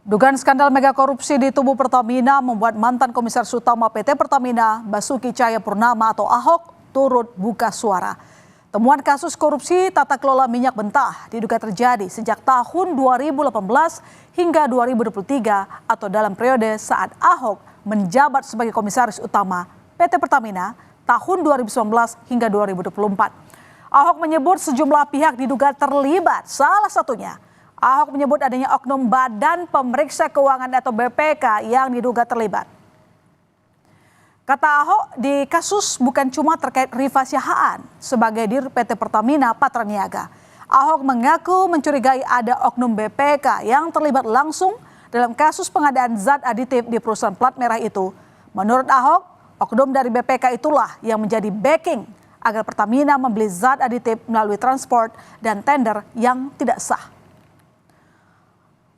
Dugaan skandal mega korupsi di tubuh Pertamina membuat mantan Komisaris Utama PT Pertamina Basuki Cahayapurnama atau Ahok turut buka suara. Temuan kasus korupsi tata kelola minyak mentah diduga terjadi sejak tahun 2018 hingga 2023 atau dalam periode saat Ahok menjabat sebagai Komisaris Utama PT Pertamina tahun 2019 hingga 2024. Ahok menyebut sejumlah pihak diduga terlibat, salah satunya Ahok menyebut adanya oknum Badan Pemeriksa Keuangan atau BPK yang diduga terlibat. Kata Ahok, di kasus bukan cuma terkait Rifa Siahaan sebagai Dir PT Pertamina Patraniaga. Ahok mengaku mencurigai ada oknum BPK yang terlibat langsung dalam kasus pengadaan zat aditif di perusahaan plat merah itu. Menurut Ahok, oknum dari BPK itulah yang menjadi backing agar Pertamina membeli zat aditif melalui transport dan tender yang tidak sah.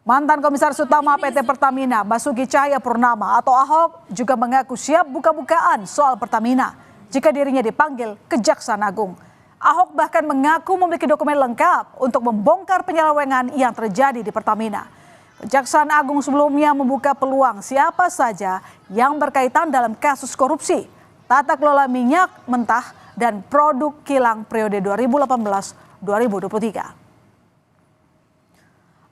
Mantan Komisaris Utama PT Pertamina Basuki Cahayapurnama atau Ahok juga mengaku siap buka-bukaan soal Pertamina jika dirinya dipanggil Kejaksaan Agung. Ahok bahkan mengaku memiliki dokumen lengkap untuk membongkar penyelewengan yang terjadi di Pertamina. Kejaksaan Agung sebelumnya membuka peluang siapa saja yang berkaitan dalam kasus korupsi, tata kelola minyak mentah, dan produk kilang periode 2018-2023.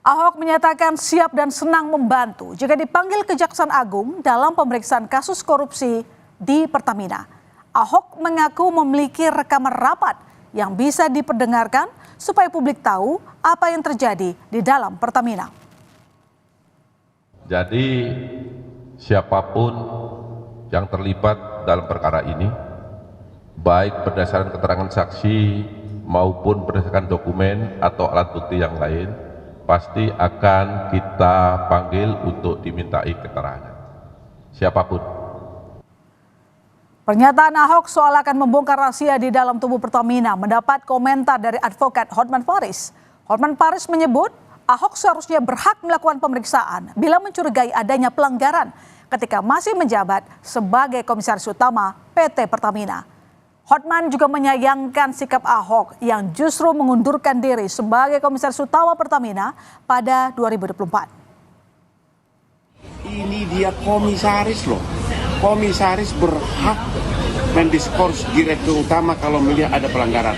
Ahok menyatakan siap dan senang membantu jika dipanggil Kejaksaan Agung dalam pemeriksaan kasus korupsi di Pertamina. Ahok mengaku memiliki rekaman rapat yang bisa diperdengarkan supaya publik tahu apa yang terjadi di dalam Pertamina. Jadi siapapun yang terlibat dalam perkara ini, baik berdasarkan keterangan saksi maupun berdasarkan dokumen atau alat bukti yang lain, pasti akan kita panggil untuk dimintai keterangan. Siapapun. Pernyataan Ahok soal akan membongkar rahasia di dalam tubuh Pertamina mendapat komentar dari advokat Hotman Paris. Hotman Paris menyebut Ahok seharusnya berhak melakukan pemeriksaan bila mencurigai adanya pelanggaran ketika masih menjabat sebagai Komisaris Utama PT Pertamina. Hotman juga menyayangkan sikap Ahok yang justru mengundurkan diri sebagai Komisaris Utama Pertamina pada 2024. Ini dia komisaris loh. Komisaris berhak mendiskors direktur utama kalau melihat ada pelanggaran.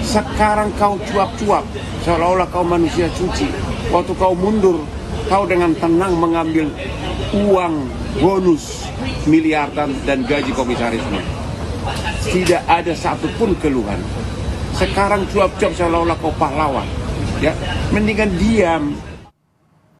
Sekarang kau cuap-cuap seolah-olah kau manusia suci. Waktu kau mundur, kau dengan tenang mengambil uang bonus miliaran dan gaji komisarisnya. Tidak ada satupun keluhan. Sekarang cuap-cuap seolah-olah kau pahlawan. Ya, mendingan diam.